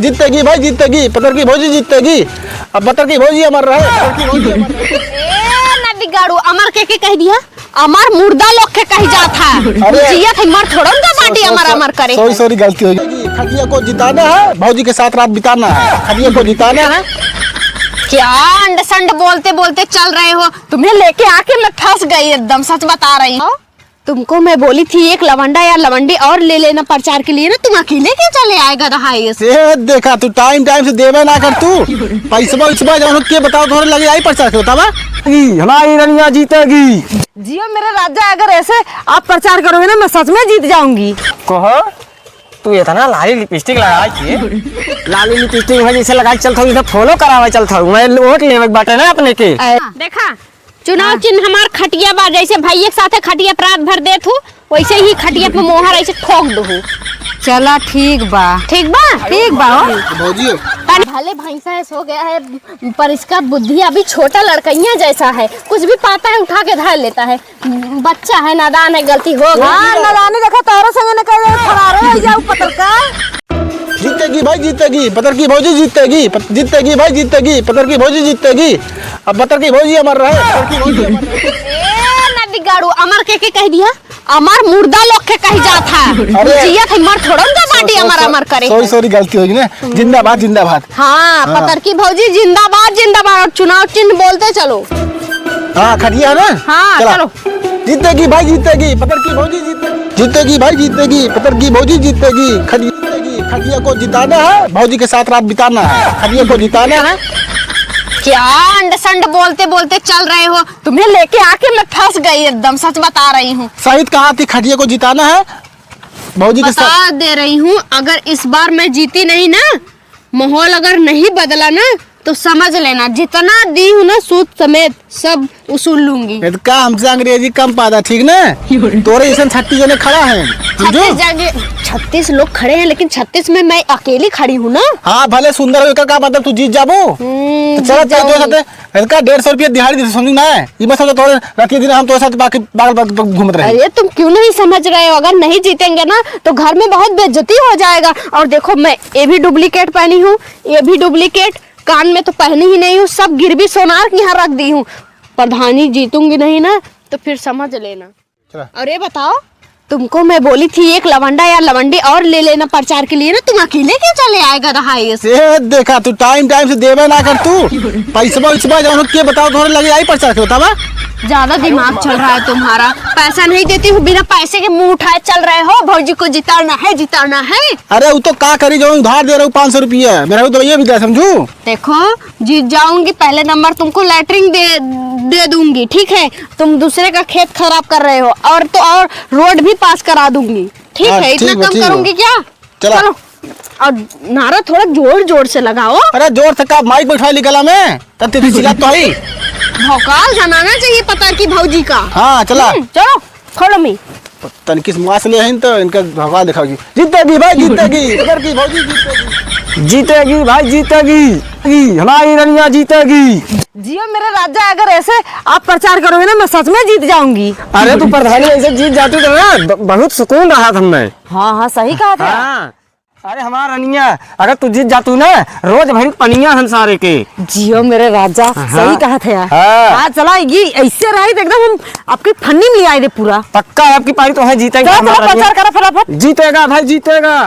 जीतेगी भाई जीतेगी, पतर की भौजी जीतेगी। अब पतर की भौजी अमर रहे। ना बिगाड़ू, अमर के कह दिया, अमर मुर्दा लोग के कही जात है। जिया थे मर थोड़ा ना पार्टी अमर अमर करे। सॉरी गलती हो गई। खटिया को जिताना है, भौजी के साथ रात बिताना है। खटिया को जिताना है। क्या अंड संड बोलते बोलते चल रहे हो, तुम्हें लेके आके मैं फंस गई एकदम, सच बता रही हूँ। तुमको मैं बोली थी एक लवंडा या लवंडी और ले लेना प्रचार के लिए ना, तुम अकेले क्यों चले आएगा दहाई से? देखा तू टाइम से देवे ना कर, तू पैसा जब के बताओ थोड़े लगे आई प्रचार के बतावा। हमारी रनिया जीतेगी। जियो मेरे राजा, अगर ऐसे आप प्रचार करोगे ना मैं सच में जीत जाऊंगी। कहो तू इतना लाली लिपस्टिक लगा के, लाली लिपस्टिक है जैसे लगा चलता हूँ, फॉलो करावा चलता हूँ मैं, वोट लेवे बाटे ना अपने के। देखा चुनाव चिन्ह हमार खटिया बा, जैसे भाई एक साथ खटिया प्रात भर दे थू, वैसे ही खटिया पे मोहर ऐसे ठोक दो। चला ठीक बा, ठीक बा, ठीक बा। भौजी भले भैंसा ऐसा हो गया है, पर इसका बुद्धि अभी छोटा लड़कइया जैसा है, कुछ भी पाता है उठा के धर लेता है। बच्चा है, नादान है, गलती हो गई। हाँ नादानी देखा तारा संग न करे फरार हो जाऊ पत्रकार। जीतेगी भाई जीतेगी, पतर की भौजी जीतेगी। जीतेगी भाई जीतेगी, पतर की भौजी जीतेगी। अब पतर की भौजी अमर रहे। ना बिगाड़ू, अमर के कह दिया, अमर मुर्दा लोग के कही जात है। जिया थे मर थोड़ा ना पार्टी अमर अमर करे। सॉरी गलती हो गई ना। जिंदाबाद जिंदाबाद। हाँ, पतर की भौजी जिंदाबाद जिंदाबाद। और चुनाव चिन्ह बोलते चलो। हाँ खटिया ना। हाँ चलो। जीतेगी भाई जीतेगी, पतर की भौजी जीतेगी। जीतेगी भाई जीतेगी, पतर की भौजी जीतेगी। खटिया को जिताना है, भौजी के साथ रात बिताना है। खटिया को जिताना है। क्या अंड संड बोलते बोलते चल रहे हो, तुम्हें लेके आके मैं फंस गई एकदम, सच बता रही हूँ। सही कहा थी, खटिया को जिताना है भौजी के साथ। बता दे रही हूँ, अगर इस बार मैं जीती नहीं ना, माहौल अगर नहीं बदला ना, तो समझ लेना जितना दी हूँ ना सूद समेत सब उसूल लूंगी। का हमसे अंग्रेजी कम पादा, ठीक ना? तोरे ऐसा 36 जने खड़ा है, 36 लोग खड़े हैं, लेकिन 36 में मैं अकेली खड़ी हूँ ना। हाँ भले सुंदर हो का मतलब तू जीत जाबो। तो चलो इनका 150 रुपया दिहाड़ी दे, समझ ना है ये बस तोरे रखिए दिन हम तो साथ बाकी बागल घूमते रहे। अरे तुम क्यों नहीं समझ रहे हो, अगर नहीं जीतेंगे ना तो घर में बहुत बेइज्जती हो जाएगा। और देखो मैं ये भी डुप्लीकेट पहनी हूँ, ये भी डुप्लीकेट, कान में तो पहनी ही नहीं हूँ, सब गिरवी सोनार की यहाँ रख दी हूँ। प्रधानी जीतूंगी नहीं ना तो फिर समझ लेना। और ये बताओ, तुमको मैं बोली थी एक लवंडा या लवंडी और ले लेना प्रचार के लिए ना, तुम अकेले क्यों चले आएगा दहाई से? देखा तू टाइम से देवे ना कर, तू पैसा जब के बताओ थोड़े लगे आई प्रचार के बतावा। ज्यादा दिमाग चल रहा है तुम्हारा। पैसा नहीं देती हूँ, बिना पैसे के मुंह उठाए चल रहे हो। भौजी को जिताना है, जिताना है। अरे वो तो का करी, जो उधार दे रहा हूँ 500 रुपया, मेरा तो ये भी दे समझू। देखो जीत जाऊंगी, पहले नंबर तुमको लैटरिन दे दूंगी, ठीक है? तुम दूसरे का खेत खराब कर रहे हो, और तो और रोड भी पास करा दूंगी, ठीक है? इतना कम करूंगी क्या? चलो। और नारा थोड़ा जोर जोर से लगाओ। अरे जोर से का, माइक बैठा ली गला में, तब तेरी चिल्ला तो है। भौकाल जमाना चाहिए पता की भौजी का। हाँ चला चलो खोलो मी। तनकिस मास ले हैं तो इनका भगवान दिखाओगी। जीतेगी भाई जीतेगी, पतर की भौजी जीतेगी। जीतेगी भाई जीतेगी, हमारी रनिया जीतेगी। जियो मेरे राजा, अगर ऐसे आप प्रचार करोगे ना मैं सच में जीत जाऊंगी। अरे तू प्रधानी ऐसे जीत जाती तो ना बहुत सुकून रहा था मैं। हाँ हाँ सही कहा था। हाँ। अरे हमारा रनिया, अगर तू जीत जातू ना रोज भरी पनिया हम सारे के। जियो मेरे राजा, सही कहा था यार। हाँ चला, ये ऐसे रही एकदम हम आपकी फन्नी में आए थे पूरा। पक्का आपकी पारी तो है, जीतेगा। प्रचार करा फटाफट। जीतेगा भाई जीतेगा।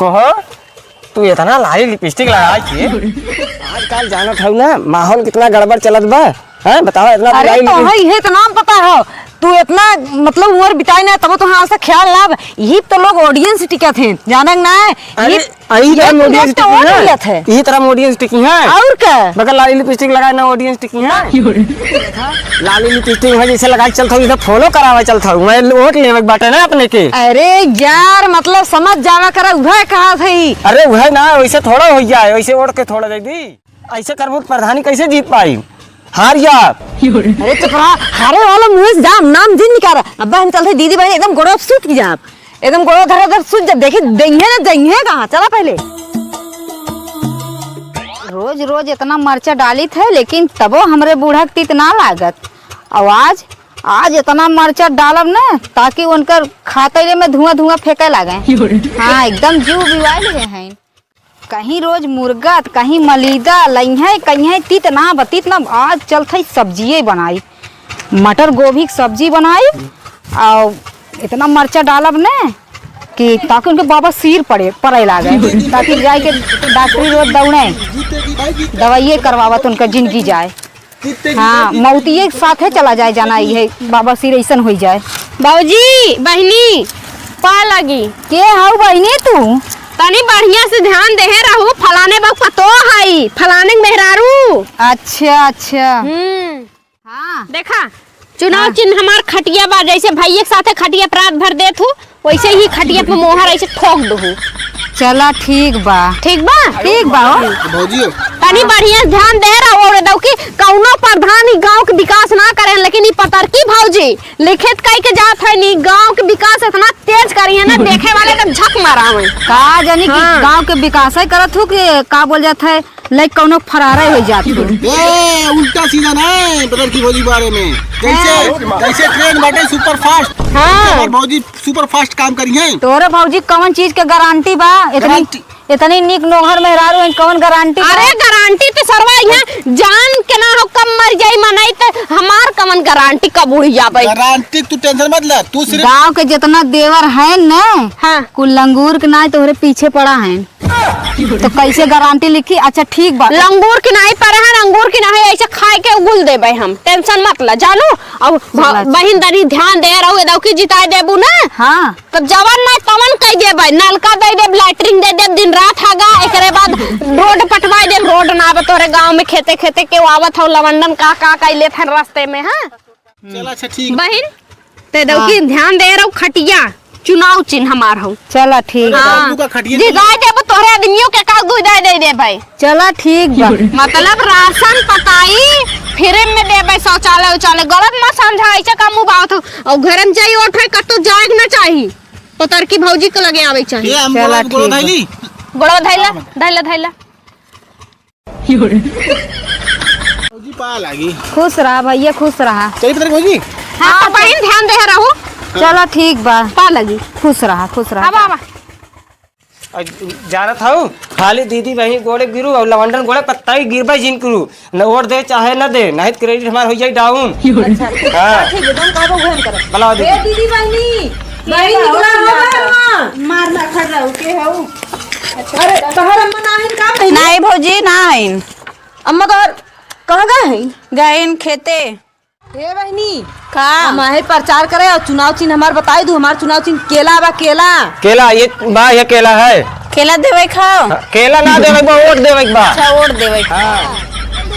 कहो तू इतना लाली लिपस्टिक लगा के, आजकल जानत है ना माहौल कितना गड़बड़ चलत बा, है बताओ इतना। अरे तो है ये तो नाम पता है, तू इतना मतलब उम्र बिताई ना तब तो हाँ से ख्याल लाभ, यही तो लोग ऑडियंस टिके थे जानक ना है। यही तरह ऑडियंस टिकी है, यही तरह ऑडियंस टिकी है। और क्या बगल लाली लिपस्टिक लगाए ना ऑडियंस टिकी है। लाली लिपस्टिक है जैसे लगा चलता हूँ, फॉलो करावा चलता हूँ मैं, वोट लेवे बाटे ना अपने के। अरे यार मतलब समझ जावा करा, वह कहा थी। अरे वह ना वैसे थोड़ा हो जाए, वैसे वोट के थोड़ा दे दी, ऐसे करबो प्रधानी कैसे जीत पाई? हार या अरे चुप रहा, हारे वाला मुझे जाम नाम जिन निकाला। अब हम चलते दीदी भाई एकदम गोड़ो सूत की जाप, एकदम गोड़ो धर धर सूत जब देखी देंगे ना देंगे कहाँ। चला पहले रोज रोज इतना मर्चा डाली थे, लेकिन तबो हमरे बूढ़ा तीत ना लागत। आवाज आज इतना मरचा डालब ना ताकि उनकर खाते में धुआं धुआं फेंके लगे। हाँ एकदम जीव बिवाल गए हैं। कहीं रोज मुर्गा कहीं मलीदा लइहे कहीं तीत ना बतीत ना। आज चलते सब्जिए बनाई, मटर गोभी की सब्जी बनाई और इतना मरचा डालब ना कि ताकि उनके बाबा सिर पड़े लागे, ताकि जाए के डॉक्टरी रोज दौड़े दवाइये करवावत उनका जिंदगी जाए। हाँ मौतिये के साथे चला जाए जाना है बाबा सिर ऐसा हो जाए। बाबूजी बहनी पा लगी के हाउ बहनी तू तनी बढ़िया से ध्यान दे रहू। फलाने बक पतो हाई फलाने के मेहरारू। अच्छा अच्छा हाँ देखा चुनाव चिन्ह हमार खटिया बा, जैसे भैया के साथे खटिया रात भर देत हूँ वैसे ही खटिया पे मोहर ऐसे ठोक दू। चला ठीक बा ठीक बा ठीक बा। भौजी तनी बढ़िया ध्यान दे रहा और दो कि कौनो प्रधान गांव के विकास ना करें, लेकिन ई पतरकी भौजी लिखित कह के जात है नी गांव के विकास इतना तेज करी है ना देखे वाले का झक मारा है। का जानी कि गांव के विकास करत हो कि का बोल जात है लाइक कौनो फरारे हो जात हो। ए उल्टा सीधा नहीं पतर की भौजी बारे में। जैसे ट्रेन बाटे सुपर फास्ट। हाँ भौजी सुपर फास्ट काम करी है। तोरे भौजी कौन चीज के गारंटी बा? इतनी निक नोहर में रारू है कौन गारंटी? अरे गारंटी तो सरवा यहाँ जान के ना हो कब मर जाई मनाई तो हमार कमन गारंटी कब उड़ जाबे। गारंटी तू टेंशन मत ले, तू सिर्फ गांव के जितना देवर है न हाँ कुल लंगूर के ना तोहरे पीछे पड़ा है तो कैसे गारंटी लिखी? अच्छा ठीक बा लंगूर की नहीं पर है अंगूर की नहीं ऐसे खाए के उगुल देबे हम, टेंशन मत ला जानो। अब बहिन दरी ध्यान दे रहू दऊ की जिताए देबू ना। हाँ तब जवान ना तमन कह देबे नलका दे देब लैट्रिन दे देब दिन रात हागा एकरे बाद रोड पटवाई देब। रोड ना आवे तोरे गांव में खेते खेते के आवत हो लवंडन का कैले थे रास्ते में। हाँ चल अच्छा ठीक बहिन ते दऊ की ध्यान दे रहू खटिया चुनाव चिन्ह हमार हो। चला ठीक बा। हाँ का खटिया जी गाय देबो तोरे आदमियों के का दूध दे भाई। चला ठीक बा। मतलब राशन पताई फिरे में देबे शौचालय उचालय गलत मत समझा ऐसे का मुंह बात हो। और घर में जाई उठे कतो जाग ना चाहिए पतर की भौजी के लगे आवे चाहिए। ये हम चला गोड़ो ठीक धैली गोड़ो धैला धैला धैला भौजी पा लागी। खुश रहा भैया खुश रहा। चलिए पतर भौजी। हाँ बहन ध्यान दे रहू चला ठीक बा पा लगी खुश रहा खुश रहा। आवा आवा जानत हूँ खाली दीदी बहनी गोड़े गिरू और लवंडन गोड़े पत्ता ही गिरबे जिन करू न वोट दे चाहे न दे नहीं तो क्रेडिट हमार हो जाए डाउन। हाँ ठीक है तुम काबो घन कर भला दीदी दीदी बहनी बहनी निकला हो मारना खड़ रहा के हो। अरे तोहर अम्मा नाहिन का बहनी? नहीं भौजी नहीं अम्मा तोहर कहाँ गए हैं? गए खेते हे बहनी का हम है प्रचार करे और चुनाव चिन्ह हमार बताई दू। हमार चुनाव चिन्ह केला बा केला। केला ये बा ये केला है। केला देवे खाओ केला ना देवे बा वोट देवे बा। अच्छा वोट देवे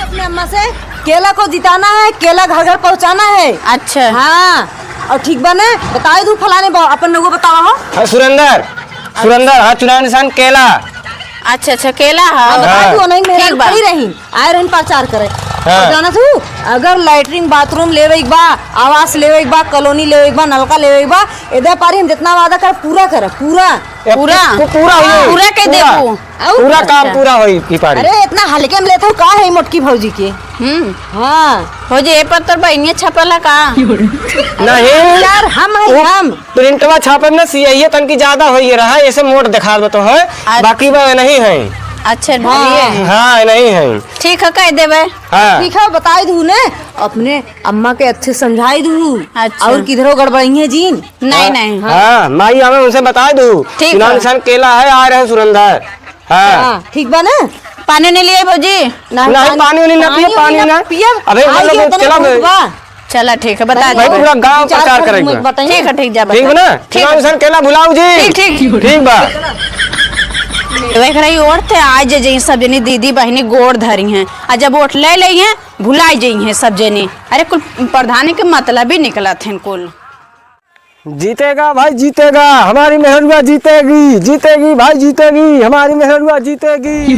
अपने अम्मा से केला को जिताना है, केला घर घर पहुँचाना है। अच्छा हाँ और ठीक बा ना बताई दू फलाने अपन लोगों बतावा हो। हाँ, सुरेंदर हाँ चुनाव निशान केला। अच्छा अच्छा केला हाँ बताई दू नहीं मेरे ठीक बा। खड़ी रही आए रही प्रचार करे। हाँ। जाना तू अगर लैट्रिन बाथरूम लेवे बा आवास लेवे बा कॉलोनी लेवे बा नलका लेवे बा एदा पारी हम जितना वादा कर पूरा करे पूरा। पूरा पूरा होई पूरा के देबू पूरा काम पूरा होई की पारी। अरे इतना हल्के में लेते हो का है मोटकी भौजी के। हाँ भौजी ए पर तो बहनिया छपला का नहीं यार हम है हम प्रिंटवा छापे में यही तन की ज्यादा होई रहा ऐसे मोट दिखा दो तो है बाकी वह नहीं है। अच्छा बोलिए हाँ नहीं है ठीक है कह देवे हाँ ठीक है बताई दू ने अपने अम्मा के अच्छे समझाई दू। अच्छा। और किधरो गड़बड़ी है जीन नहीं नहीं हाँ माई हमें उनसे बता दू ठीक चुनाव है। निशान केला है आ रहे सुरेंदर। हाँ हाँ ठीक बा ना पानी नहीं लिए भौजी नहीं पानी वानी ना पिए पानी ना अबे मतलब चला चला ठीक है बता भाई दे पूरा गांव प्रचार करेगा। ठीक है ठीक जा ठीक है ना चुनाव निशान केला भुलाऊ जी। ठीक ठीक ठीक बा देख रही और थे आज जे सब जनी दीदी बहनी गोड़ धरी हैं आ जब वोट ले ली हैं भुलाई जाइ हैं सब जनी। अरे कुल प्रधानी के मतलब ही निकला थे कुल। जीतेगा भाई जीतेगा हमारी मेहरुआ जीतेगी जीतेगी भाई जीतेगी हमारी मेहरुआ जीतेगी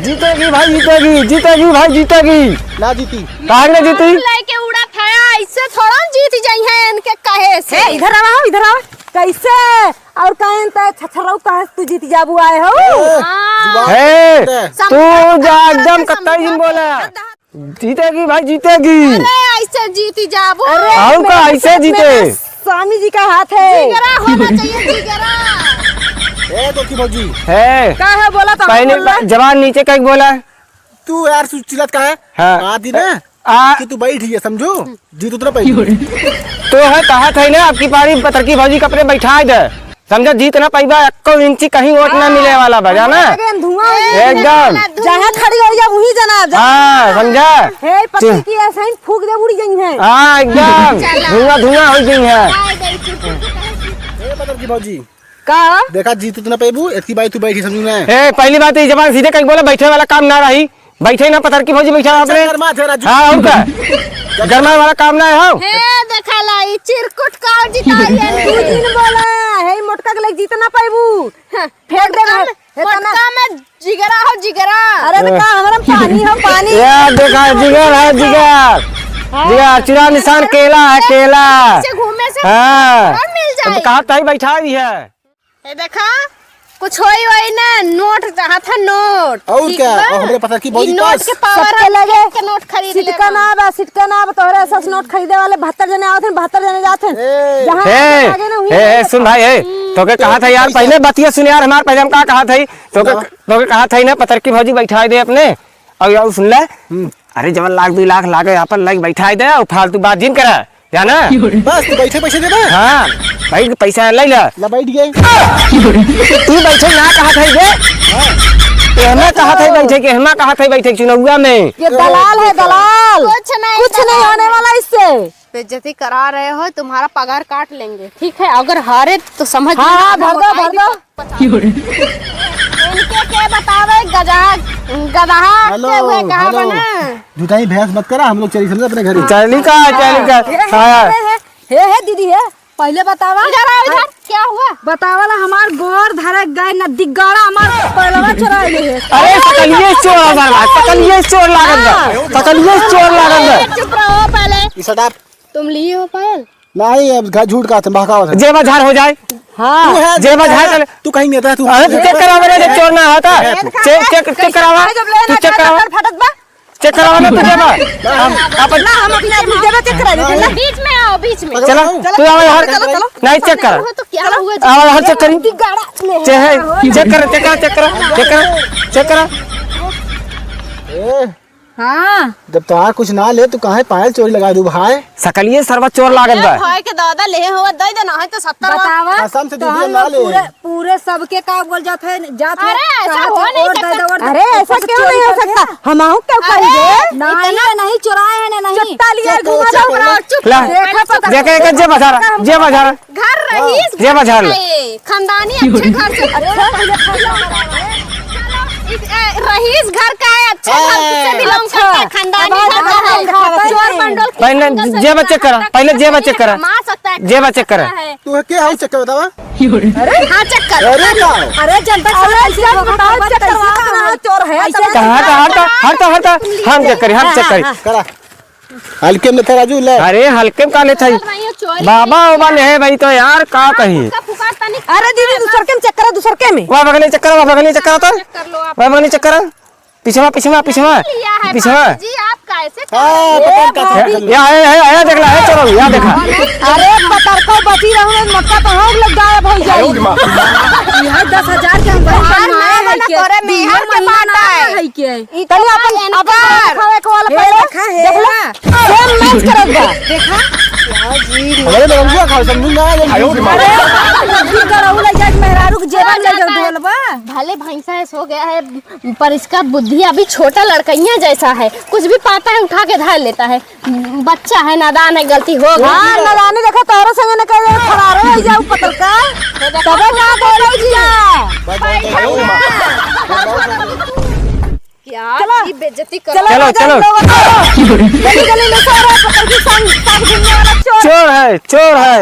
जीतेगी भाई जीतेगी जीतेगी भाई जीतेगी। ना जीती काहे ना जीती लेके उड़ा था इससे थोड़ा जीत जाई है इनके कहे से। ए इधर आओ इधर आओ कैसे और काहे त छछरौ काहे तू जीत जाबू आए हो। है तू जा एकदम कत्ता ही बोला जीतेगी भाई जीतेगी। अरे ऐसे जीती जाबो। आओ का ऐसे जीते। स्वामी जी का हाथ है। जिगरा होना चाहिए जिगरा। ए तो की भौजी है क्या है बोला तो पहले जवान नीचे कहीं बोला। तू यार चिल्लत का है हाँ। आदि ना आ कि तू बैठी है समझो जी तू बैठी तो है कहा था ना आपकी पारी पतरकी भौजी कपड़े बैठा दे समझा जीत ना पाइबा 1 इंची कहीं वोट ना मिले वाला बजा ना एकदम जहाँ खड़ी हो जा वही जना। हाँ समझा हे पत्नी की ऐसे ही फूक दे उड़ी गई है। हाँ एकदम धुआं धुआं हो गई है। ए पतर की भौजी का देखा जी तू ना पेबू इतनी बाई तू बैठी समझू ना ए पहली बात ये जबान सीधे कहीं बोला बैठे वाला काम ना रही बैठे ना पतर की भौजी बैठा आपने। गरमा थे राजू हाँ और क्या गरमा वाला काम ना है हाँ हे देखा लाई चिरकुट का जिताई है। तू दिन बोला हे मोटका के लग जीतना पाइबू फेंक दे मटका में जिगरा हो जिगरा। अरे तो का हमारा पानी हो पानी। यार देखा जिगर है जिगर जिगर चुरा निशान केला है केला। से घूमे से हाँ और मिल जाए। कहा था बैठा भी है। ये देखा कुछ होई वही ना नोट जहाँ था नोट और ठीक क्या बा? और हमरे पतर की ई भौजी नोट पास के पावर सबके लगे के नोट खरीद ले सिटका ना बा सिटका ना तोहरे ऐसा नोट खरीदे वाले 72 जने आवत 72 जने जाते ए, जहाँ हे आगे ना हे सुन भाई हे तो के कहा था यार पहले बतिया सुन यार हमारे पहले हम कहा था तो के कहा था ना पतर की भौजी बैठा दे अपने और यार सुन ले अरे जब 1 लाख 2 लाख लागे यहाँ पर लाइक बैठा दे और फालतू बात जिन करा जाना बस तू बैठे पैसे दे ना हाँ भाई पैसा ले ले ला बैठ गए तू बैठे ना कहा था ये हमें कहा था बैठे के हमें कहा था बैठे चुनाव में। ये दलाल है दलाल कुछ नहीं होने वाला इससे। बेइज्जती करा रहे हो तुम्हारा पगार काट लेंगे ठीक है अगर हारे तो समझ हाँ लेना, भर दो मोटाई भर दो। इनके के बतावे गधा हेलो के हुए कहा हेलो बना। जुटाई भैंस मत करा हम लोग चली समझे अपने घर चली का हाँ हे दीदी है पहले बतावा इधर आओ इधर क्या हुआ बतावाला हमार गोर धरे गए नदी गाड़ा हमार पहलवा चुराए है। अरे सकलिए चोर अगर सकलिए चोर लागल बा सकलिए चोर लागल बा। चुप रहो पहले इस सटाप तुम लिए हो पायल नहीं अब घर झूठ का बहकावत है जे बाजार हो जाए हाँ तू है जे बाजार तू कहीं नहीं था तू अरे तू चेक करावा रे चोर ना होता चेक करावा तू चेक करावा फटत बा चेक करावा ना तुझे बा हम अपन ना हम अपने आदमी जगह चेक करा देते ना। बीच में आओ बीच में चलो तू आवा यार नहीं चेक कर हो तो क्या हुआ आवा यार चेक करी गाड़ा चेक कर ए, हाँ जब तो कुछ ना ले तू कहाँ पायल चोरी लगा दू भाई सकलिए सर्व चोर लागल बा भाई के दादा ले हो दे देना है तो 70 बतावा कसम से तो दीदी हम ना लोग ले पूरे सबके का बोल जाते हैं अरे, ऐसा हो नहीं सकता। अरे ऐसा क्यों नहीं हो सकता हम आहू क्यों करेंगे नहीं चुराए हैं नहीं चट्टा लिए घुमा जाओ चुप ला देखे के जे बाजार घर रहीस जे बाजार ले खानदानी अच्छे घर से रहीस घर का है अच्छा घर से बिलोंग करता है खानदानी घर का है चोर मंडल पहले जे बच्चे करा पहले जे बच्चे करा मार सकता है जे बच्चे करा तू क्या हाउ चक्कर बतावा हाँ चक्कर अरे का अरे जनता बताओ चोर है हटा हम चेक करी करा हल्के में था राजू ले अरे हल्के में का ले था बाबा उबा ले है भाई तो यार का कही अरे दीदी दूसर के में चेक करा दूसर के में वहाँ बगले चक्कर तो वहाँ बगले चक्कर पिछवा जी आप कैसे हाँ पता का या देख ला है चलो या देखा अरे पतर को बची रहूं मक्का तो हम लोग गायब हो जाए यह 10,000 के हम बाहर में है के करे मेहर के बाटा है के तनी अपन खावे को वाला पहले देख ला सेम मैच करगा देखा अरे बंगुआ खाओ समझू ना अरे नदी गड़ऊ ले जाके मेहरारू के जेबन ले जाओ ढोलबा भले भैंसा ऐसा हो गया है पर इसका बुद्धि अभी छोटा लड़कइया जैसा है कुछ भी पाता है उठा के धार लेता है बच्चा है नादान है गलती हो गई हां नदानी देखा तोरो संग न करे फरारो हो जाऊ पतर का तबे ना बोलो जिया यार ये बेइज्जती कर चलो गली ले सारा पतर की संग घूमने वाला चोर चोर है